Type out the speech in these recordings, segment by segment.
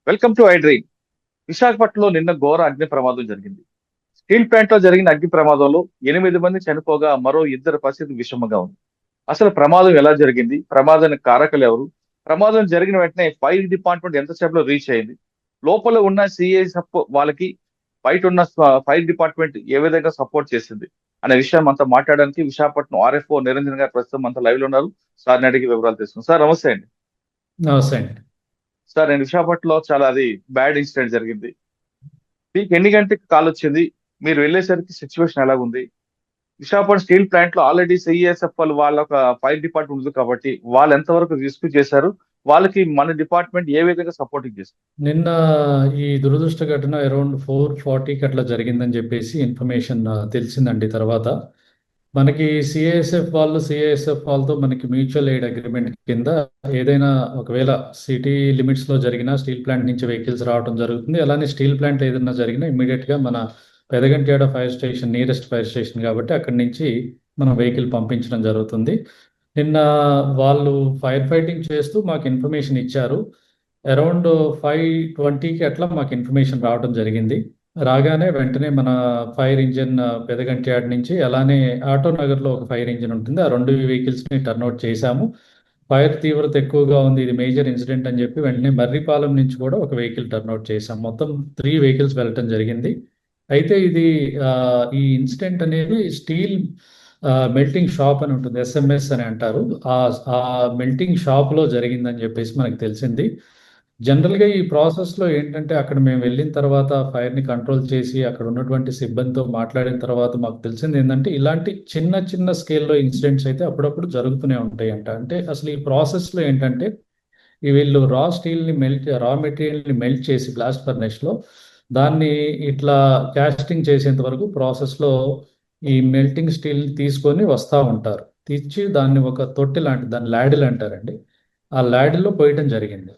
Welcome to I dream. విశాఖపట్నంలో నిన్న ఘోర అగ్ని ప్రమాదం జరిగింది. స్టీల్ ప్లాంట్ లో జరిగిన అగ్ని ప్రమాదంలో 8 మంది చనిపోగా మరో ఇద్దరు పరిస్థితి విషమంగా ఉంది. అసలు ప్రమాదం ఎలా జరిగింది, ప్రమాదానికి కారకులు ఎవరు, ప్రమాదం జరిగిన వెంటనే ఫైర్ డిపార్ట్మెంట్ ఎంతసేపులో రీచ్ అయింది, లోపల ఉన్న సిఐఎస్ఎఫ్ వాళ్ళకి బయట ఉన్న ఫైర్ డిపార్ట్మెంట్ ఏ విధంగా సపోర్ట్ చేసింది అనే విషయం అంతా మాట్లాడడానికి విశాఖపట్నం ఆర్ఎఫ్ఓ నిరంజన్ గారు ప్రస్తుతం అంతా లైవ్ లో ఉన్నారు. సార్ని అడిగి వివరాలు తెలుసుకుందాం. సార్ నమస్తే అండి. నమస్తే అండి. సార్ నేను విశాఖపట్నంలో చాలా అది బ్యాడ్ ఇన్సిడెంట్ జరిగింది. మీకు ఎన్ని గంటలకు కాల్ వచ్చింది, మీరు వెళ్ళేసరికి సిచ్యువేషన్ ఎలా ఉంది? విశాఖపట్నం స్టీల్ ప్లాంట్ లో ఆల్రెడీ సిఐఎస్ఎఫ్ వాళ్ళ ఒక ఫైర్ డిపార్ట్మెంట్ ఉంది కాబట్టి వాళ్ళు ఎంతవరకు రెస్క్యూ చేశారు, వాళ్ళకి మన డిపార్ట్మెంట్ ఏ విధంగా సపోర్టింగ్ చేస్తారు? నిన్న ఈ దురదృష్ట ఘటన అరౌండ్ 4:40కి అట్లా జరిగిందని చెప్పేసి ఇన్ఫర్మేషన్ తెలిసిందండి. తర్వాత మనకి సిఐఎస్ఎఫ్ వాళ్ళతో మనకి మ్యూచువల్ ఎయిడ్ అగ్రిమెంట్ కింద ఏదైనా ఒకవేళ సిటీ లిమిట్స్లో జరిగిన స్టీల్ ప్లాంట్ నుంచి వెహికల్స్ రావడం జరుగుతుంది. అలానే స్టీల్ ప్లాంట్ ఏదైనా జరిగినా ఇమ్మీడియట్గా మన Pedagantyada fire station nearest fire station కాబట్టి అక్కడి నుంచి మనం వెహికల్ పంపించడం జరుగుతుంది. నిన్న వాళ్ళు ఫైర్ ఫైటింగ్ చేస్తూ మాకు ఇన్ఫర్మేషన్ ఇచ్చారు. అరౌండ్ 5:20కి అట్లా మాకు ఇన్ఫర్మేషన్ రావడం జరిగింది. రాగానే వెంటనే మన ఫైర్ ఇంజిన్ పెదగంట్యాడ నుంచి, అలానే ఆటో నగర్లో ఒక ఫైర్ ఇంజిన్ ఉంటుంది, ఆ రెండు వెహికల్స్ని టర్న్అవుట్ చేశాము. ఫైర్ తీవ్రత ఎక్కువగా ఉంది, ఇది మేజర్ ఇన్సిడెంట్ అని చెప్పి వెంటనే మర్రిపాలెం నుంచి కూడా ఒక వెహికల్ టర్న్అవుట్ చేశాం. మొత్తం 3 వెహికల్స్ వెళ్ళటం జరిగింది. అయితే ఇది ఈ ఇన్సిడెంట్ అనేది స్టీల్ మెల్టింగ్ షాప్ అని ఉంటుంది, ఎస్ఎంఎస్ అని అంటారు. ఆ మెల్టింగ్ షాప్లో జరిగిందని చెప్పేసి మనకు తెలిసింది. జనరల్గా ఈ ప్రాసెస్లో ఏంటంటే అక్కడ మేము వెళ్ళిన తర్వాత ఫైర్ని కంట్రోల్ చేసి అక్కడ ఉన్నటువంటి సిబ్బందితో మాట్లాడిన తర్వాత మాకు తెలిసింది ఏంటంటే ఇలాంటి చిన్న చిన్న స్కేల్లో ఇన్సిడెంట్స్ అయితే అప్పుడప్పుడు జరుగుతూనే ఉంటాయి అంటే అసలు ఈ ప్రాసెస్లో ఏంటంటే వీళ్ళు రా మెటీరియల్ని మెల్ట్ చేసి బ్లాస్ట్ ఫర్నెస్లో దాన్ని ఇట్లా క్యాస్టింగ్ చేసేంత వరకు ప్రాసెస్లో ఈ మెల్టింగ్ స్టీల్ని తీసుకొని వస్తూ ఉంటారు. తెచ్చి దాన్ని ఒక తొట్టి లాంటి, దాన్ని ల్యాడిల్ అంటారండి, ఆ ల్యాడిల్లో పోయటం జరిగింది.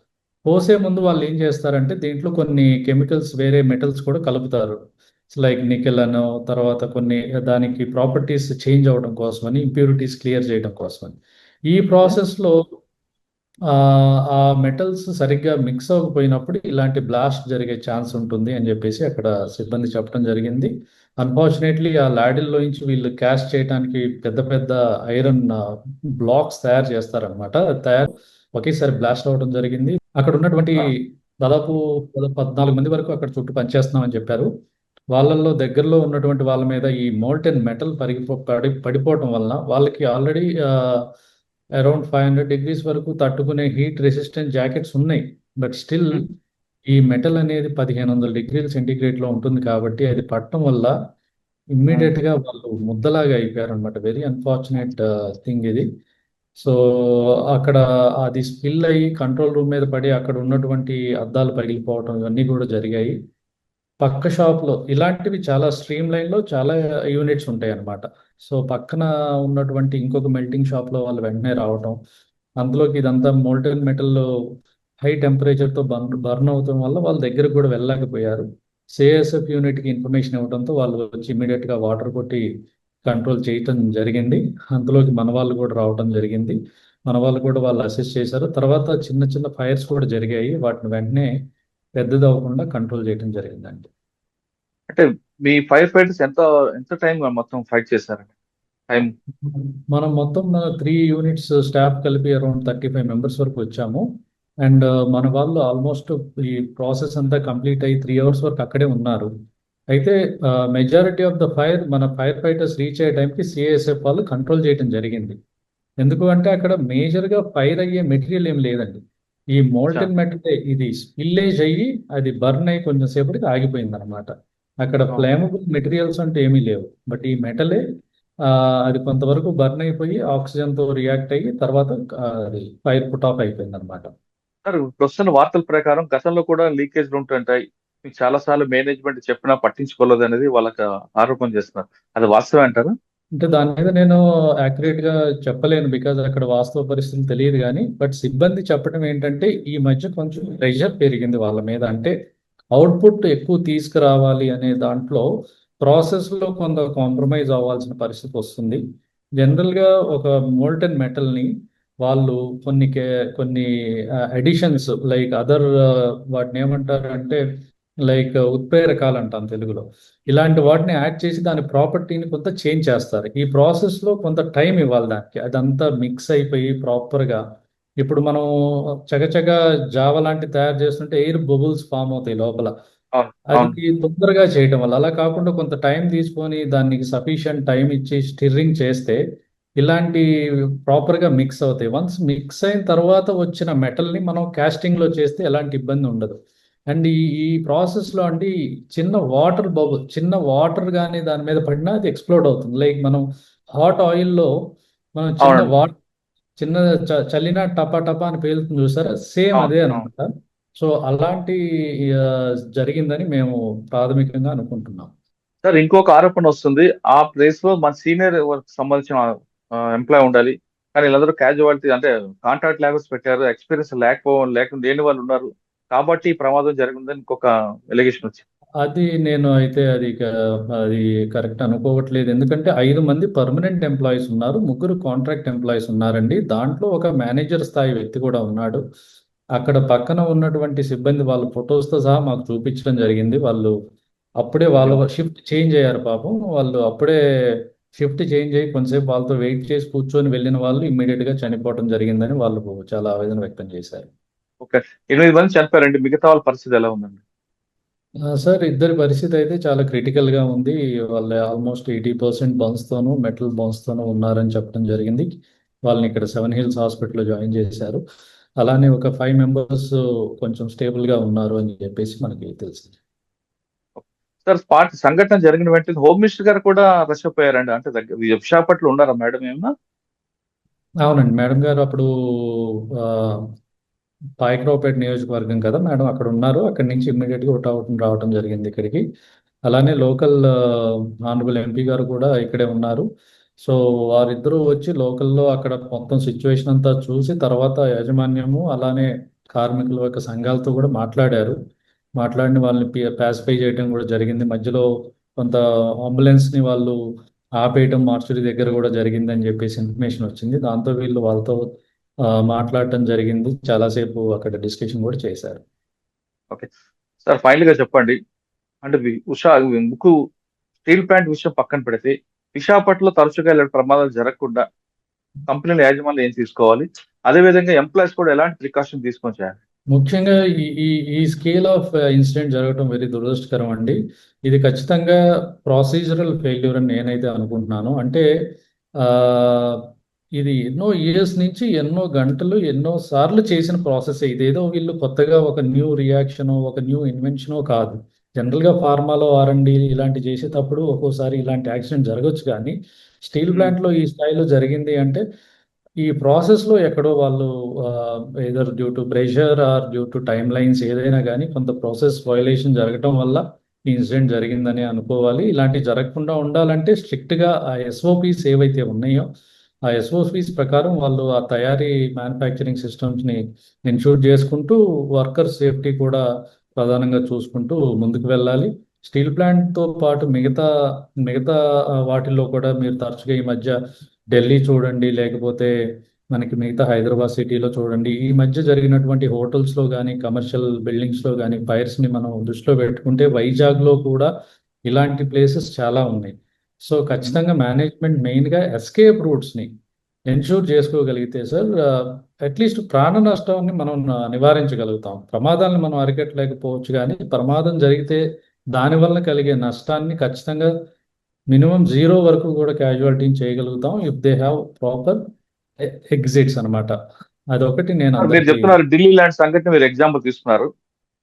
పోసే ముందు వాళ్ళు ఏం చేస్తారంటే దీంట్లో కొన్ని కెమికల్స్, వేరే మెటల్స్ కూడా కలుపుతారు. లైక్ నికెల్ అనో, తర్వాత కొన్ని దానికి ప్రాపర్టీస్ చేంజ్ అవ్వడం కోసమని, ఇంప్యూరిటీస్ క్లియర్ చేయడం కోసమని. ఈ ప్రాసెస్లో ఆ మెటల్స్ సరిగ్గా మిక్స్ అవ్వకపోయినప్పుడు ఇలాంటి బ్లాస్ట్ జరిగే ఛాన్స్ ఉంటుంది అని చెప్పేసి అక్కడ సిబ్బంది చెప్పడం జరిగింది. అన్ఫార్చునేట్లీ ఆ ల్యాడిల్లో నుంచి వీళ్ళు క్యాస్ట్ చేయడానికి పెద్ద పెద్ద ఐరన్ బ్లాక్స్ తయారు చేస్తారనమాట. ఒకేసారి బ్లాస్ట్ అవ్వడం జరిగింది. అక్కడ ఉన్నటువంటి దాదాపు 14 మంది వరకు అక్కడ చుట్టూ పనిచేస్తున్నామని చెప్పారు. వాళ్ళల్లో దగ్గరలో ఉన్నటువంటి వాళ్ళ మీద ఈ మోల్టెన్ మెటల్ పడిపోవటం వలన వాళ్ళకి ఆల్రెడీ అరౌండ్ 500 degrees వరకు తట్టుకునే హీట్ రెసిస్టెంట్ జాకెట్స్ ఉన్నాయి. బట్ స్టిల్ ఈ మెటల్ అనేది 1500 degrees సెంటిగ్రేడ్లో ఉంటుంది కాబట్టి అది పట్టడం వల్ల ఇమ్మీడియట్గా వాళ్ళు ముద్దలాగా అయిపోయారు అనమాట. వెరీ అన్ఫార్చునేట్ థింగ్ ఇది. సో అక్కడ అది స్పిల్ అయ్యి కంట్రోల్ రూమ్ మీద పడి అక్కడ ఉన్నటువంటి అద్దాలు పగిలిపోవటం ఇవన్నీ కూడా జరిగాయి. పక్క షాప్లో ఇలాంటివి చాలా స్ట్రీమ్ లైన్లో చాలా యూనిట్స్ ఉంటాయి అన్నమాట. సో పక్కన ఉన్నటువంటి ఇంకొక మెల్టింగ్ షాప్లో వాళ్ళు వెంటనే రావటం, అందులోకి ఇదంతా మోల్టెన్ మెటల్ హై టెంపరేచర్తో బర్న్ అవటం వల్ల వాళ్ళ దగ్గరకు కూడా వెళ్ళలేకపోయారు. సిఐఎస్ఎఫ్ యూనిట్కి ఇన్ఫర్మేషన్ ఇవ్వడంతో వాళ్ళు వచ్చి ఇమీడియట్గా వాటర్ కొట్టి కంట్రోల్ చేయటం జరిగింది. అందులోకి మన వాళ్ళు కూడా రావడం జరిగింది. మన వాళ్ళు కూడా వాళ్ళు అసెస్ చేశారు. తర్వాత చిన్న చిన్న ఫైర్స్ కూడా జరిగాయి, వాటిని వెంటనే పెద్దది అవ్వకుండా కంట్రోల్ చేయడం జరిగిందండి. అంటే మీ ఫైర్ ఫైటర్స్ ఎంత ఎంత టైం మొత్తం ఫైట్ చేశారండి? టైం మనం మొత్తం 3 యూనిట్స్ స్టాఫ్ కలిపి అరౌండ్ 35 మెంబర్స్ వరకు వచ్చాము. అండ్ మన వాళ్ళు ఆల్మోస్ట్ ఈ ప్రాసెస్ అంతా కంప్లీట్ అయ్యి 3 hours వరకు అక్కడే ఉన్నారు. అయితే మెజారిటీ ఆఫ్ ద ఫైర్ మన ఫైర్ ఫైటర్స్ రీచ్ అయ్యే టైంకి సిఐఎస్ఎఫ్ వాళ్ళు కంట్రోల్ చేయడం జరిగింది. ఎందుకు అంటే అక్కడ మేజర్గా ఫైర్ అయ్యే మెటీరియల్ ఏం లేదండి. ఈ మోల్టెన్ మెటల్ ఇది స్పిల్లేజ్ అయ్యి అది బర్న్ అయ్యి కొంచెం సేపటికి ఆగిపోయింది అనమాట. అక్కడ ఫ్లేమబుల్ మెటీరియల్స్ అంటే ఏమీ లేవు. బట్ ఈ మెటలే అది కొంతవరకు బర్న్ అయిపోయి ఆక్సిజన్తో రియాక్ట్ అయ్యి తర్వాత అది ఫైర్ పుట్ ఆఫ్ అయిపోయింది అనమాట. సార్, వస్తున్న వార్తల ప్రకారం గతంలో కూడా లీకేజ్లు ఉంటుంటాయి, మీకు చాలా సార్లు మేనేజ్మెంట్ చెప్పినా పట్టించుకోలేదు అనేది వాళ్ళకి ఆరోపణ చేస్తున్నారు. అది వాస్తవం అంటారా? అంటే దాని మీద నేను యాక్యురేట్గా చెప్పలేను, బికాజ్ అక్కడ వాస్తవ పరిస్థితులు తెలియదు. కానీ బట్ సిబ్బంది చెప్పడం ఏంటంటే ఈ మధ్య కొంచెం ప్రెషర్ పెరిగింది వాళ్ళ మీద. అంటే అవుట్పుట్ ఎక్కువ తీసుకురావాలి అనే దాంట్లో ప్రాసెస్లో కొంత కాంప్రమైజ్ అవ్వాల్సిన పరిస్థితి వస్తుంది. జనరల్గా ఒక మోల్టెన్ మెటల్ని వాళ్ళు కొన్ని అడిషన్స్ లైక్ అదర్ వాటిని ఏమంటారు అంటే లైక్ ఉత్ప్రేరకాలు అంటాం తెలుగులో. ఇలాంటి వాటిని యాడ్ చేసి దాని ప్రాపర్టీని కొంత చేంజ్ చేస్తారు. ఈ ప్రాసెస్లో కొంత టైం ఇవ్వాలి దానికి. అదంతా మిక్స్ అయిపోయి ప్రాపర్గా ఇప్పుడు మనం చకచక జావ లాంటి తయారు చేస్తుంటే ఎయిర్ బబుల్స్ ఫామ్ అవుతాయి లోపల. అవును. అది అవును. తొందరగా చేయటం వల్ల అలా కాకుండా కొంత టైం తీసుకొని దానికి సఫిషియంట్ టైం ఇచ్చి స్టిర్రింగ్ చేస్తే ఇలాంటి ప్రాపర్గా మిక్స్ అవుతాయి. వన్స్ మిక్స్ అయిన తర్వాత వచ్చిన మెటల్ని మనం కాస్టింగ్లో చేస్తే ఎలాంటి ఇబ్బంది ఉండదు. అండ్ ఈ ప్రాసెస్లో అండి చిన్న వాటర్ కానీ దాని మీద పడినా అది ఎక్స్ప్లోడ్ అవుతుంది. లైక్ మనం హాట్ ఆయిల్లో మనం అవునండి. చిన్న చల్లిన టపా టపా అని పేలుతుంది చూసారా, సేమ్ అవును. అదే అవును. అనమాట. సో అలాంటి ఆ, జరిగిందని మేము ప్రాథమికంగా అనుకుంటున్నాం. సార్, ఇంకొక ఆరోపణ వస్తుంది. ఆ ప్లేస్ లో మన సీనియర్ వర్క్ సంబంధించిన ఎంప్లాయ్ ఉండాలి, కానీ వీళ్ళందరూ క్యాజువాలిటీ అంటే కాంట్రాక్ట్ లేబర్స్ పెట్టారు, ఎక్స్పీరియన్స్ లేకుండా లేని వాళ్ళు ఉన్నారు, కాబట్టి ఈ ప్రమాదం జరిగిందని ఇంకొక ఎలిగేషన్ వచ్చింది. అది నేను అయితే అది కరెక్ట్ అనుకోవట్లేదు. ఎందుకంటే 5 మంది పర్మనెంట్ ఎంప్లాయీస్ ఉన్నారు, 3 కాంట్రాక్ట్ ఎంప్లాయీస్ ఉన్నారండి. దాంట్లో ఒక మేనేజర్ స్థాయి వ్యక్తి కూడా ఉన్నాడు. అక్కడ పక్కన ఉన్నటువంటి సిబ్బంది వాళ్ళ ఫొటోస్తో సహా మాకు చూపించడం జరిగింది. వాళ్ళు అప్పుడే వాళ్ళ అయ్యో. షిఫ్ట్ చేంజ్ అయ్యారు పాపం. వాళ్ళు అప్పుడే షిఫ్ట్ చేంజ్ అయ్యి కొంతసేపు వాళ్ళతో వెయిట్ చేసి కూర్చొని వెళ్ళిన వాళ్ళు ఇమ్మీడియట్గా చనిపోవడం జరిగిందని వాళ్ళు చాలా ఆవేదన వ్యక్తం చేశారు. ఒక 8 మంది చనిపోయారండి, మిగతా వాళ్ళ పరిస్థితి ఎలా ఉందండి? సార్, ఇద్దరి పరిస్థితి అయితే చాలా క్రిటికల్గా ఉంది. వాళ్ళు ఆల్మోస్ట్ 80% బర్న్స్తోనూ మెటల్ బర్న్స్తోనూ ఉన్నారని చెప్పడం జరిగింది. వాళ్ళని ఇక్కడ 7 హిల్స్ హాస్పిటల్లో జాయిన్ చేశారు. అలానే ఒక 5 మెంబర్స్ కొంచెం స్టేబుల్గా ఉన్నారు అని చెప్పేసి మనకి తెలిసింది. సార్, స్పాట్ సంఘటన జరిగిన వెంటనే హోమ్ మినిస్టర్ గారు కూడా రష్ అయిపోయారండి, అంటే విశాఖపట్నంలో ఉన్నారా మేడం ఏమన్నా? అవునండి, మేడం గారు అప్పుడు ఆ, పాయకరావుపేట నియోజకవర్గం కదా మేడం, అక్కడ ఉన్నారు. అక్కడి నుంచి ఇమ్మీడియట్గా రావటం జరిగింది ఇక్కడికి. అలానే లోకల్ ఆనరబుల్ ఎంపీ గారు కూడా ఇక్కడే ఉన్నారు. సో వారిద్దరూ వచ్చి లోకల్లో అక్కడ మొత్తం సిచ్యువేషన్ అంతా చూసి తర్వాత యాజమాన్యము అలానే కార్మికుల యొక్క సంఘాలతో కూడా మాట్లాడారు. మాట్లాడిన వాళ్ళని పాసిఫై చేయడం కూడా జరిగింది. మధ్యలో కొంత అంబులెన్స్ని వాళ్ళు ఆపేయటం మార్చురీ దగ్గర కూడా జరిగిందని చెప్పేసి ఇన్ఫర్మేషన్ వచ్చింది. దాంతో వీళ్ళు వాళ్ళతో మాట్లాడటం జరిగింది. చాలాసేపు అక్కడ డిస్కషన్ కూడా చేశారు. ఓకే. సార్, ఫైనల్ గా చెప్పండి. అంటే ముక్కు స్టీల్ ప్లాంట్ విషయం పక్కన పెడితే విశాఖపట్నంలో తరచుగా ఇలాంటి ప్రమాదాలు జరగకుండా కంపెనీల యాజమాన్యం ఏం తీసుకోవాలి? అదే విధంగా ఎంప్లాయీస్ కూడా ఎలాంటి ప్రికాషన్ తీసుకొని చేయాలి? ముఖ్యంగా ఈ ఈ ఈ స్కేల్ ఆఫ్ ఇన్సిడెంట్ జరగడం వెరీ దురదృష్టకరం అండి. ఇది ఖచ్చితంగా ప్రాసీజరల్ ఫెయిల్యూర్ అని నేనైతే అనుకుంటున్నాను. అంటే ఆ, ఇది ఎన్నో ఇయర్స్ నుంచి ఎన్నో గంటలు ఎన్నో సార్లు చేసిన ప్రాసెస్. ఇదేదో వీళ్ళు కొత్తగా ఒక న్యూ రియాక్షన్ ఒక న్యూ ఇన్వెన్షనో కాదు. జనరల్గా ఫార్మాలో ఆర్ఎండి ఇలాంటి చేసేటప్పుడు ఒక్కోసారి ఇలాంటి యాక్సిడెంట్ జరగచ్చు, కానీ స్టీల్ ఉమ్. ప్లాంట్లో ఈ స్థాయిలో జరిగింది అంటే ఈ ప్రాసెస్లో ఎక్కడో వాళ్ళు either due to pressure or due to time lines ఏదైనా కానీ కొంత ప్రాసెస్ వయలేషన్ జరగటం వల్ల ఈ ఇన్సిడెంట్ జరిగిందని అనుకోవాలి. ఇలాంటి జరగకుండా ఉండాలంటే స్ట్రిక్ట్గా ఆ ఎస్ఓపిస్ ఏవైతే ఉన్నాయో ఆ ఎస్ఓపిస్ ప్రకారం వాళ్ళు ఆ తయారీ మ్యానుఫ్యాక్చరింగ్ సిస్టమ్స్ని ఎన్షూర్ చేసుకుంటూ వర్కర్ సేఫ్టీ కూడా ప్రధానంగా చూసుకుంటూ ముందుకు వెళ్ళాలి. స్టీల్ ప్లాంట్తో పాటు మిగతా మిగతా వాటిల్లో కూడా మీరు తరచుగా ఈ మధ్య ఢిల్లీ చూడండి, లేకపోతే మనకి మిగతా హైదరాబాద్ సిటీలో చూడండి, ఈ మధ్య జరిగినటువంటి హోటల్స్లో కానీ కమర్షియల్ బిల్డింగ్స్లో కానీ ఫైర్స్ని మనం దృష్టిలో పెట్టుకుంటే వైజాగ్లో కూడా ఇలాంటి ప్లేసెస్ చాలా ఉన్నాయి. సో ఖచ్చితంగా మేనేజ్మెంట్ మెయిన్గా ఎస్కేప్ రూట్స్ని ఎన్షూర్ చేసుకోగలిగితే సార్ అట్లీస్ట్ ప్రాణ నష్టాన్ని మనం నివారించగలుగుతాం. ప్రమాదాలను మనం అరికట్టలేకపోవచ్చు, కానీ ప్రమాదం జరిగితే దానివల్ల కలిగే నష్టాన్ని ఖచ్చితంగా మినిమం 0 వరకు కూడా క్యాజువాలిటీని చేయగలుగుతాం if they have proper exits అనమాట. అదొకటి నేను సార్, మీరు అందరికీ. చెప్తున్నారు ఢిల్లీ లాంటి సంఘటన మీరు ఎగ్జాంపుల్ తీసుకున్నారు.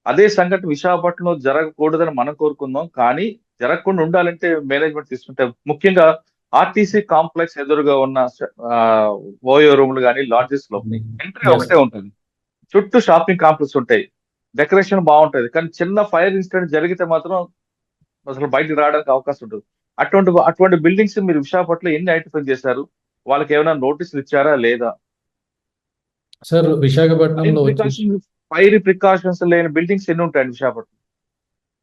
అదే సంఘటన విశాఖపట్నంలో జరగకూడదని మనం కోరుకుందాం, కానీ జరగకుండా ఉండాలంటే మేనేజ్మెంట్ తీసుకుంటే ముఖ్యంగా ఆర్టీసీ కాంప్లెక్స్ ఎదురుగా ఉన్న ఆ, ఓయో రూములు కానీ లాడ్జెస్ లో ఎంట్రీ ఎస్. ఒకటే ఉంటుంది, చుట్టూ షాపింగ్ కాంప్లెక్స్ ఉంటాయి, డెకరేషన్ బాగుంటది, కానీ చిన్న ఫైర్ ఇన్సిడెంట్ జరిగితే మాత్రం అసలు బయటికి రావడానికి అవకాశం ఉంటుంది. అటువంటి అటువంటి బిల్డింగ్స్ మీరు విశాఖపట్నంలో ఎన్ని ఐడెంటిఫై చేశారు? వాళ్ళకి ఏమైనా నోటీసులు ఇచ్చారా లేదా? సార్, ఫైర్ విశాఖపట్నంలో వచ్చేసి ప్రికాషన్స్ ఫైర్ ప్రికాషన్స్ లేని బిల్డింగ్స్ ఎన్ని ఉంటాయండి విశాఖపట్నం?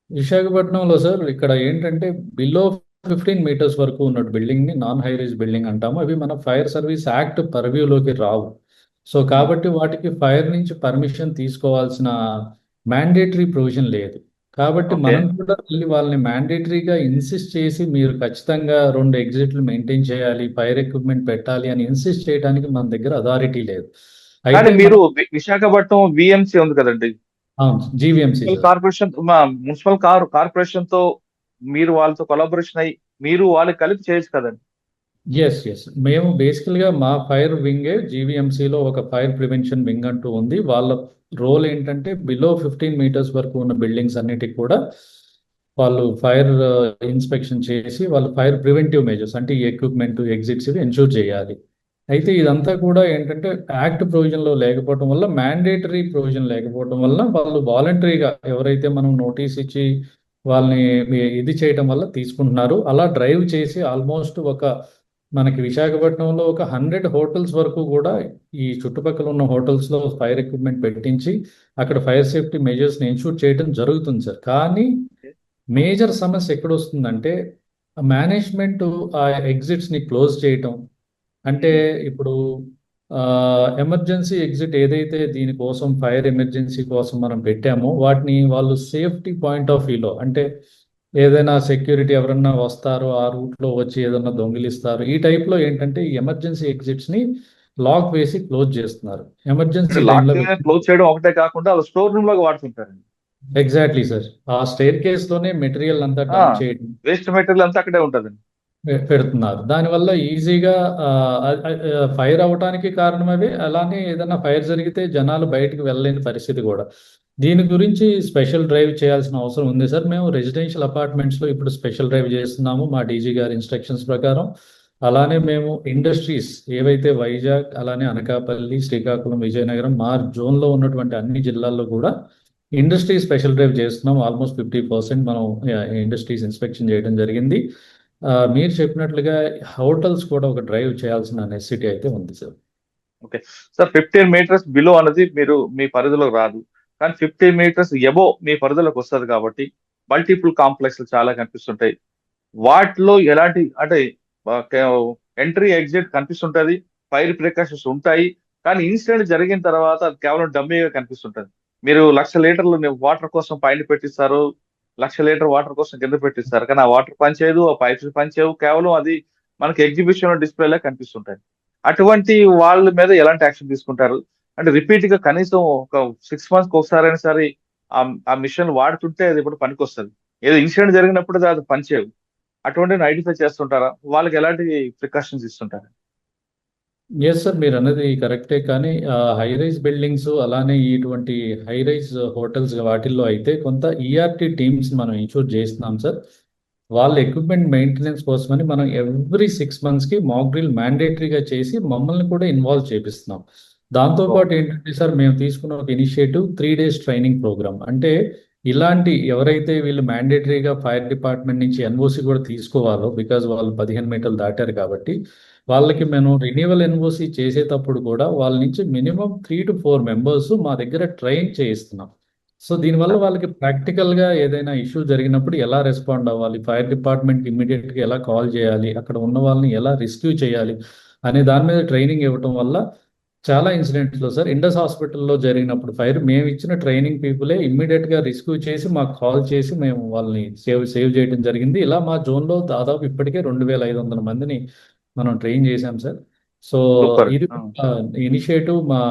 విశాఖపట్నంలో సార్ ఇక్కడ ఏంటంటే బిలో 15 మీటర్స్ వరకు ఉన్న బిల్డింగ్ని నాన్ హై రైజ్ బిల్డింగ్ అంటాము. అవి మన ఫైర్ సర్వీస్ యాక్ట్ పర్వ్యూలోకి రావు. సో కాబట్టి వాటికి ఫైర్ నుంచి పర్మిషన్ తీసుకోవాల్సిన మ్యాండేటరీ ప్రొవిజన్ లేదు. కాబట్టి ఓకే. మనం కూడా వెళ్ళి వాళ్ళని మ్యాండేటరీగా ఇన్సిస్ట్ చేసి మీరు ఖచ్చితంగా 2 ఎగ్జిట్లు మెయింటైన్ చేయాలి, ఫైర్ ఎక్విప్మెంట్ పెట్టాలి అని ఇన్సిస్ట్ చేయడానికి మన దగ్గర అథారిటీ లేదు. కానీ అయితే మీరు మనం విశాఖపట్నం విఎంసి ఉంది కదండి, అవును, GVMC municipal sir. Corporation, corporation తో మీరు వాళ్ళతో కొలాబరేషన్ అయ్యి మీరు వాళ్ళకి కలిపి చేయొచ్చు కదండి. ఎస్ మేము బేసికల్గా మా ఫైర్ వింగే జీవీఎంసీలో ఒక ఫైర్ ప్రివెన్షన్ వింగ్ అంటూ ఉంది. వాళ్ళ రోల్ ఏంటంటే బిలో 15 మీటర్స్ వరకు ఉన్న బిల్డింగ్స్ అన్నిటికి కూడా వాళ్ళు ఫైర్ ఇన్స్పెక్షన్ చేసి వాళ్ళు ఫైర్ ప్రివెంటివ్ మెజర్స్ అంటే ఈ ఎక్విప్మెంట్ ఎగ్జిట్స్ ఇవి ఎన్షూర్ చేయాలి. అయితే ఇదంతా కూడా ఏంటంటే యాక్ట్ ప్రొవిజన్లో లేకపోవడం వల్ల, మ్యాండేటరీ ప్రొవిజన్ లేకపోవడం వల్ల వాళ్ళు వాలంటరీగా ఎవరైతే మనం నోటీస్ ఇచ్చి వాళ్ళని ఇది చేయడం వల్ల తీసుకుంటున్నారు. అలా డ్రైవ్ చేసి ఆల్మోస్ట్ మనకి విశాఖపట్నంలో ఒక 100 హోటల్స్ వరకు కూడా ఈ చుట్టుపక్కల ఉన్న హోటల్స్లో ఫైర్ ఎక్విప్మెంట్ పెట్టించి అక్కడ ఫైర్ సేఫ్టీ మెజర్స్ని ఎన్షూర్ చేయడం జరుగుతుంది సార్. కానీ మేజర్ సమస్య ఎక్కడ వస్తుందంటే మేనేజ్మెంట్ ఆ ఎగ్జిట్స్ని క్లోజ్ చేయటం. అంటే ఇప్పుడు ఎమర్జెన్సీ ఎగ్జిట్ ఏదైతే దీనికోసం ఫైర్ ఎమర్జెన్సీ కోసం మనం పెట్టామో వాటిని వాళ్ళు సేఫ్టీ పాయింట్ ఆఫ్ వ్యూలో, అంటే ఏదైనా సెక్యూరిటీ ఎవరన్నా వస్తారో ఆ రూట్లో వచ్చి ఏదన్నా దొంగిలిస్తారు, ఈ టైప్లో ఏంటంటే ఈ ఎమర్జెన్సీ ఎగ్జిట్స్ని లాక్ వేసి క్లోజ్ చేస్తున్నారు. ఎమర్జెన్సీ లాక్ టైంలో క్లోజ్ చేయడం ఒకటే కాకుండా వాళ్ళు స్టోర్ రూమ్ లాగా వాడుతుంటారండి. ఎగ్జాక్ట్లీ సార్, ఆ స్టేర్ కేస్లోనే మెటీరియల్ అంతా డంప్ చేయడం వేస్ట్ మెటీరియల్ అంతా అక్కడే ఉంటుందండి. పెడుతున్నారు. దానివల్ల ఈజీగా ఫైర్ అవటానికి కారణం అవి. అలానే ఏదైనా ఫైర్ జరిగితే జనాలు బయటకు వెళ్ళలేని పరిస్థితి కూడా. దీని గురించి స్పెషల్ డ్రైవ్ చేయాల్సిన అవసరం ఉంది సార్. మేము రెసిడెన్షియల్ అపార్ట్మెంట్స్లో ఇప్పుడు స్పెషల్ డ్రైవ్ చేస్తున్నాము మా డీజీ గారి ఇన్స్ట్రక్షన్స్ ప్రకారం. అలానే మేము ఇండస్ట్రీస్ ఏవైతే వైజాగ్, అలానే అనకాపల్లి, శ్రీకాకుళం, విజయనగరం మా జోన్లో ఉన్నటువంటి అన్ని జిల్లాల్లో కూడా ఇండస్ట్రీ స్పెషల్ డ్రైవ్ చేస్తున్నాం. ఆల్మోస్ట్ 50% మనం ఇండస్ట్రీస్ ఇన్స్పెక్షన్ చేయడం జరిగింది. మీరు చెప్పినట్లుగా హోటల్స్ కూడా ఒక డ్రైవ్ చేయాల్సిన నెసెసిటీ అయితే ఉంది sir. Okay sir, 15 metres below అన్నది మీరు మీ పరిధిలోకి రాదు, కానీ 15 మీటర్స్ ఎబో మీ పరిధిలోకి వస్తుంది కాబట్టి మల్టిపుల్ కాంప్లెక్స్ చాలా కనిపిస్తుంటాయి. వాటిలో ఎలాంటి అంటే ఎంట్రీ ఎగ్జిట్ కనిపిస్తుంటది, ఫైర్ ప్రికాషన్స్ ఉంటాయి, కానీ ఇన్సిడెంట్ జరిగిన తర్వాత అది కేవలం డమ్మీగా కనిపిస్తుంటది. మీరు 1,00,000 లీటర్లు వాటర్ కోసం పైన పెట్టిస్తారు, 1,00,000 లీటర్ వాటర్ కోసం కింద పెట్టిస్తారు, కానీ ఆ వాటర్ పనిచేయదు, ఆ పైప్స్ పనిచేయవు, కేవలం అది మనకి ఎగ్జిబిషన్ డిస్ప్లేలా కనిపిస్తుంటాయి. అటువంటి వాళ్ళ మీద ఎలాంటి యాక్షన్ తీసుకుంటారు? అంటే రిపీట్ గా కనీసం ఒక 6 months ఒకసారి అయినా సరే ఆ మిషన్ వాడుతుంటే అది ఇప్పుడు పనికి వస్తుంది. ఏదో ఇన్సిడెంట్ జరిగినప్పుడు అది పనిచేయవు. అటువంటి ఐడెంటిఫై చేస్తుంటారా? వాళ్ళకి ఎలాంటి ప్రికాషన్స్ ఇస్తుంటారు? ఎస్ సార్, మీరు అన్నది కరెక్టే. కానీ హై రైజ్ బిల్డింగ్స్ అలానే ఇటువంటి హై రైజ్ హోటల్స్ వాటిల్లో అయితే కొంత ఈఆర్టీ టీమ్స్ మనం ఇన్షూర్ చేస్తున్నాం సార్. వాళ్ళ ఎక్విప్మెంట్ మెయింటెనెన్స్ కోసమని మనం ఎవ్రీ 6 monthsకి మాక్ డ్రిల్ మ్యాండేటరీగా చేసి మమ్మల్ని కూడా ఇన్వాల్వ్ చేపిస్తున్నాం. దాంతోపాటు ఏంటంటే సార్, మేము తీసుకున్న ఒక ఇనిషియేటివ్ 3 days ట్రైనింగ్ ప్రోగ్రామ్. అంటే ఇలాంటి ఎవరైతే వీళ్ళు మ్యాండేటరీగా ఫైర్ డిపార్ట్మెంట్ నుంచి ఎన్ఓసి కూడా తీసుకోవాలో, బికాజ్ వాళ్ళు 15 మీటర్లు దాటారు కాబట్టి వాళ్ళకి మేము రెన్యువల్ ఎన్ఓసి చేసేటప్పుడు కూడా వాళ్ళ నుంచి మినిమం 3 to 4 members మా దగ్గర ట్రైన్ చేయిస్తున్నాం. సో దీనివల్ల వాళ్ళకి ప్రాక్టికల్గా ఏదైనా ఇష్యూ జరిగినప్పుడు ఎలా రెస్పాండ్ అవ్వాలి, ఫైర్ డిపార్ట్మెంట్కి ఇమ్మీడియట్గా ఎలా కాల్ చేయాలి, అక్కడ ఉన్న వాళ్ళని ఎలా రెస్క్యూ చేయాలి అనే దాని మీద ట్రైనింగ్ ఇవ్వటం వల్ల చాలా ఇన్సిడెంట్స్లో సార్, ఇండస్ హాస్పిటల్లో జరిగినప్పుడు ఫైర్ మేము ఇచ్చిన ట్రైనింగ్ పీపులే ఇమ్మీడియట్గా రెస్క్యూ చేసి మాకు కాల్ చేసి మేము వాళ్ళని సేవ్ చేయడం జరిగింది. ఇలా మా జోన్లో దాదాపు ఇప్పటికే 2,500 మందిని మనం ట్రైన్ చేశాం సార్. So super. ఇది ఇనిషియేటివ్ మా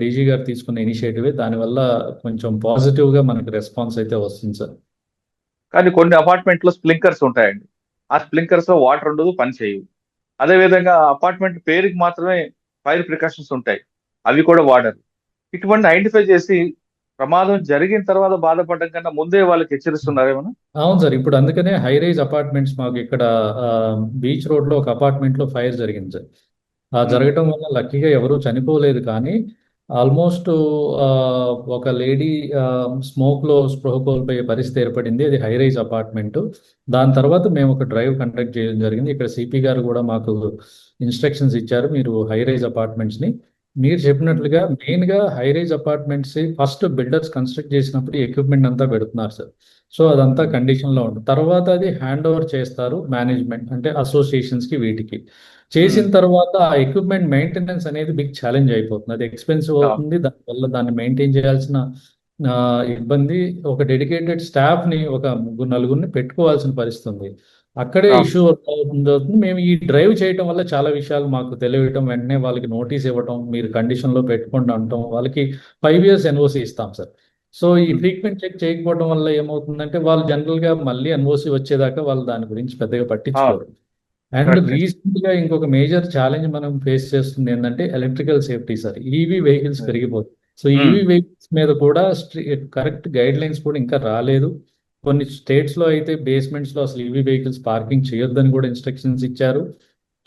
డీజీ గారు తీసుకున్న ఇనిషియేటివే. దానివల్ల కొంచెం పాజిటివ్గా మనకి రెస్పాన్స్ అయితే వస్తుంది సార్. కానీ కొన్ని అపార్ట్మెంట్ లో స్ప్లింకర్స్ ఉంటాయండి. ఆ స్ప్లింకర్స్ లో వాటర్ ఉండదు, పని చేయవు. అదే విధంగా అపార్ట్మెంట్ పేరుకి మాత్రమే ఫైర్ ప్రికాషన్స్ ఉంటాయి, అవి కూడా వాడరు. ఇటువంటి ఐడెంటిఫై చేసి ప్రమాదం జరిగిన తర్వాత బాధపడడం కన్నా ముందే వాళ్ళకి హెచ్చరిస్తున్నారేమన్నా? అవును సార్, ఇప్పుడు అందుకనే హై రైజ్ అపార్ట్మెంట్స్ మాకు ఇక్కడ బీచ్ రోడ్లో ఒక అపార్ట్మెంట్లో ఫైర్ జరిగింది సార్. జరగటం వల్ల లక్కీగా ఎవరూ చనిపోలేదు, కానీ ఆల్మోస్ట్ ఒక లేడీ స్మోక్లో స్పృహ కోల్పోయే పరిస్థితి ఏర్పడింది. అది హై రైజ్ అపార్ట్మెంట్. దాని తర్వాత మేము ఒక డ్రైవ్ కండక్ట్ చేయడం జరిగింది. ఇక్కడ సిపి గారు కూడా మాకు ఇన్స్ట్రక్షన్స్ ఇచ్చారు, మీరు హై రైజ్ అపార్ట్మెంట్స్ని మీరు చెప్పినట్లుగా మెయిన్ గా high rise apartments first builders construct చేసినప్పుడు ఎక్విప్మెంట్ అంతా పెడుతున్నారు సార్. సో అదంతా ఉమ్, కండిషన్ లో ఉంటుంది. తర్వాత అది హ్యాండ్ ఓవర్ చేస్తారు మేనేజ్మెంట్ అంటే అసోసియేషన్స్ కి వీటికి. ఉమ్, చేసిన తర్వాత ఆ ఎక్విప్మెంట్ మెయింటెనెన్స్ అనేది బిగ్ ఛాలెంజ్ అయిపోతుంది. అది ఎక్స్పెన్సివ్ అవును, అవుతుంది. దానివల్ల దాన్ని మెయింటైన్ చేయాల్సిన ఇబ్బంది, ఒక డెడికేటెడ్ స్టాఫ్ ని ఒక ముగ్గురు నలుగురిని పెట్టుకోవాల్సిన పరిస్థితి ఉంది. అక్కడే అవును, ఇష్యూ అవుతుంది. మేము ఈ డ్రైవ్ చేయటం వల్ల చాలా విషయాలు మాకు తెలియటం, వెంటనే వాళ్ళకి నోటీస్ ఇవ్వటం, మీరు కండిషన్లో పెట్టుకోండి అనటం, వాళ్ళకి 5 years ఎన్ఓసి ఇస్తాం సార్. సో ఈ ఉమ్, ఫ్రీక్వెంట్ చెక్ చేయకపోవడం వల్ల ఏమవుతుందంటే వాళ్ళు జనరల్గా మళ్ళీ ఎన్ఓసి వచ్చేదాకా వాళ్ళు దాని గురించి పెద్దగా అవును, పట్టించుకోరు. And correct. రీసెంట్ గా ఇంకొక మేజర్ ఛాలెంజ్ మనం ఫేస్ చేస్తుంది ఏంటంటే electrical safety sir. EV vehicles పెరిగిపోతుంది. సో ఈవీ వెహికల్స్ మీద కూడా కరెక్ట్ గైడ్ లైన్స్ కూడా ఇంకా రాలేదు. కొన్ని స్టేట్స్ లో అయితే బేస్మెంట్స్ లో అసలు ఈవీ వెహికల్స్ పార్కింగ్ చేయొద్దని కూడా ఇన్స్ట్రక్షన్స్ ఇచ్చారు.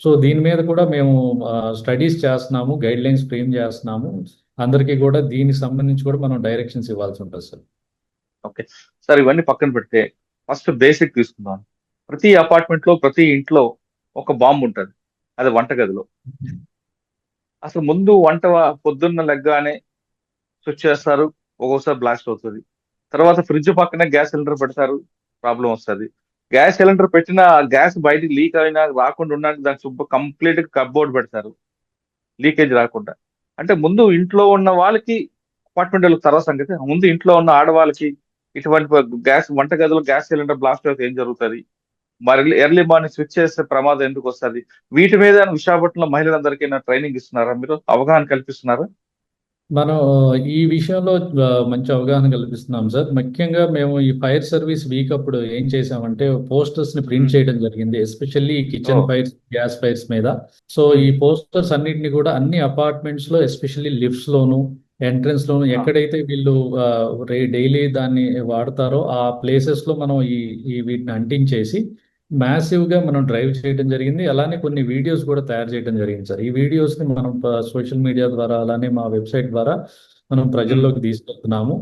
సో దీని మీద కూడా మేము స్టడీస్ చేస్తున్నాము, గైడ్ లైన్స్ ఫ్రేమ్ చేస్తున్నాము. అందరికీ కూడా దీనికి సంబంధించి కూడా మనం డైరెక్షన్స్ ఇవ్వాల్సి ఉంటుంది సార్. ఓకే. సార్, ఇవన్నీ పక్కన పెడితే ఫస్ట్ బేసిక్ తీసుకుందాం. ప్రతి అపార్ట్మెంట్ లో ప్రతి ఇంట్లో ఒక బాంబు ఉంటుంది. అది వంటగదిలో. అసలు ముందు పొద్దున్న లెగ్గానే స్విచ్ చేస్తారు, ఒక్కోసారి బ్లాస్ట్ అవుతుంది. తర్వాత ఫ్రిడ్జ్ పక్కనే గ్యాస్ సిలిండర్ పెడతారు, ప్రాబ్లం వస్తుంది. గ్యాస్ సిలిండర్ పెట్టిన గ్యాస్ బయటికి లీక్ అయినా రాకుండా ఉండడానికి దాని కంప్లీట్ కప్బోర్డ్ పెడతారు, లీకేజ్ రాకుండా. అంటే ముందు ఇంట్లో ఉన్న వాళ్ళకి, అపార్ట్మెంట్ వాళ్ళకి తర్వాత సంగతి, ముందు ఇంట్లో ఉన్న ఆడవాళ్ళకి ఇటువంటి గ్యాస్ వంటగదిలో గ్యాస్ సిలిండర్ బ్లాస్ట్ అయితే ఏం జరుగుతుంది, మరి ఎర్లీ మార్నింగ్ స్విచ్ చేస్తే ప్రమాదం ఎందుకు వస్తుంది, వీటి మీద విశాఖపట్నంలో మహిళలందరికీ ట్రైనింగ్ ఇస్తున్నారా, మీరు అవగాహన కల్పిస్తున్నారా? మనం ఈ విషయంలో మంచి అవగాహన కల్పిస్తున్నాం సార్. ముఖ్యంగా మేము ఈ ఫైర్ సర్వీస్ వీక్ అప్పుడు ఏం చేసామంటే పోస్టర్స్ ని ప్రింట్ ఉమ్, చేయడం జరిగింది, ఎస్పెషల్లీ ఓ, కిచెన్ ఫైర్స్, గ్యాస్ ఫైర్స్ మీద. సో ఈ ఉమ్, పోస్టర్స్ అన్నిటిని కూడా అన్ని అపార్ట్మెంట్స్ లో, ఎస్పెషల్లీ లిఫ్ట్స్ లోను, ఎంట్రన్స్ లోను, ఆ, ఎక్కడైతే వీళ్ళు డైలీ దాన్ని వాడతారో ఆ ప్లేసెస్ లో మనం ఈ వీటిని అంటించేసి మ్యాసివ్ గా మనం డ్రైవ్ చేయడం జరిగింది. అలానే కొన్ని వీడియోస్ కూడా తయారు చేయడం జరిగింది సార్. ఈ వీడియోస్ ని మనం సోషల్ మీడియా ద్వారా, అలానే మా వెబ్సైట్ ద్వారా మనం ఉమ్, ప్రజల్లోకి తీసుకెళ్తున్నాము.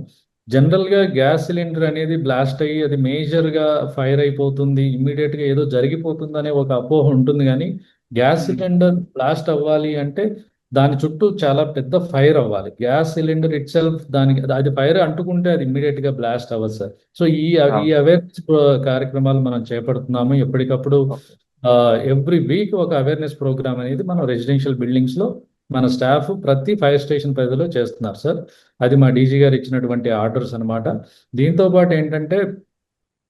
జనరల్ గా గ్యాస్ సిలిండర్ అనేది బ్లాస్ట్ అయ్యి అది మేజర్ గా ఫైర్ అయిపోతుంది, ఇమ్మీడియట్ గా ఏదో జరిగిపోతుంది అనే ఒక అపోహ ఉంటుంది. కానీ గ్యాస్ ఉమ్, సిలిండర్ బ్లాస్ట్ అవ్వాలి అంటే దాని చుట్టూ చాలా పెద్ద ఫైర్ అవ్వాలి. గ్యాస్ సిలిండర్ ఇట్ సెల్ఫ్ దానికి అది ఫైర్ అంటుకుంటే అది ఇమ్మీడియట్ గా బ్లాస్ట్ అవ్వదు సార్. సో ఆ, ఈ అవేర్నెస్ కార్యక్రమాలు మనం చేపడుతున్నాము ఎప్పటికప్పుడు. ఓకే. ఎవ్రీ వీక్ ఒక అవేర్నెస్ ప్రోగ్రామ్ అనేది మనం రెసిడెన్షియల్ బిల్డింగ్స్ లో మన స్టాఫ్ ప్రతి ఫైర్ స్టేషన్ పరిధిలో చేస్తున్నారు సార్. అది మా డీజీ గారు ఇచ్చినటువంటి ఆర్డర్స్ అన్నమాట. దీంతో పాటు ఏంటంటే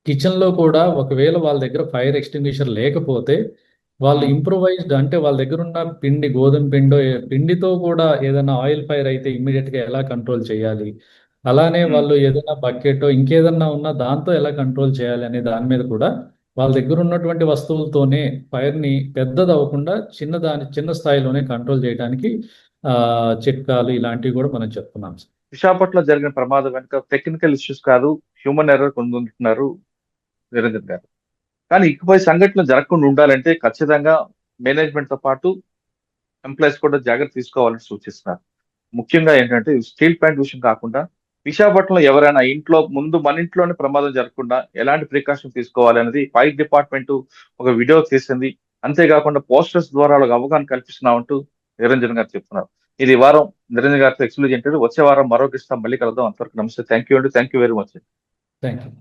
కిచెన్ లో కూడా ఒకవేళ వాళ్ళ దగ్గర ఫైర్ ఎక్స్టింగ్విషర్ లేకపోతే వాళ్ళు ఉమ్, ఇంప్రూవైజ్డ్, అంటే వాళ్ళ దగ్గర ఉన్న పిండి, గోధుమ పిండో పిండితో కూడా ఏదైనా ఆయిల్ ఫైర్ అయితే ఇమ్మీడియట్ గా ఎలా కంట్రోల్ చేయాలి, అలానే ఉమ్, వాళ్ళు ఏదైనా బకెట్ ఇంకేదన్నా ఉన్నా దాంతో ఎలా కంట్రోల్ చేయాలి అనే దాని మీద కూడా వాళ్ళ దగ్గర ఉన్నటువంటి వస్తువులతోనే ఫైర్ ని పెద్దది అవ్వకుండా చిన్న స్థాయిలోనే కంట్రోల్ చేయడానికి ఆ చిట్కాలు ఇలాంటివి కూడా మనం చెప్తున్నాం సార్. విశాఖపట్నంలో జరిగిన ప్రమాదం వెనుక టెక్నికల్ ఇష్యూస్ కాదు, హ్యూమన్ ఎర్రర్ కొందుంటున్నారు నిరంజన్ గారు. కానీ ఇకపై సంఘటనలు జరగకుండా ఉండాలంటే ఖచ్చితంగా మేనేజ్మెంట్ తో పాటు ఎంప్లాయీస్ కూడా జాగ్రత్త తీసుకోవాలని సూచిస్తున్నారు. ముఖ్యంగా ఏంటంటే స్టీల్ ప్లాంట్ విషయం కాకుండా విశాఖపట్నంలో ఎవరైనా ఇంట్లో ముందు మన ఇంట్లోనే ప్రమాదం జరగకుండా ఎలాంటి ప్రికాషన్ తీసుకోవాలి అనేది ఫైర్ డిపార్ట్మెంట్ ఒక వీడియో తీసింది. అంతేకాకుండా పోస్టర్స్ ద్వారా వాళ్ళకి అవగాహన కల్పిస్తున్నామంటూ నిరంజన్ గారు చెప్తున్నారు. ఇది ఈ వారం నిరంజన్ గారితో ఎక్స్క్లూజివ్ ఇంటర్వ్యూ. వచ్చే వారం మరొక ఇస్తాం, మళ్ళీ కలుద్దాం. అంతవరకు నమస్తే. థ్యాంక్ యూ అండి. Thank you very much. Thank you.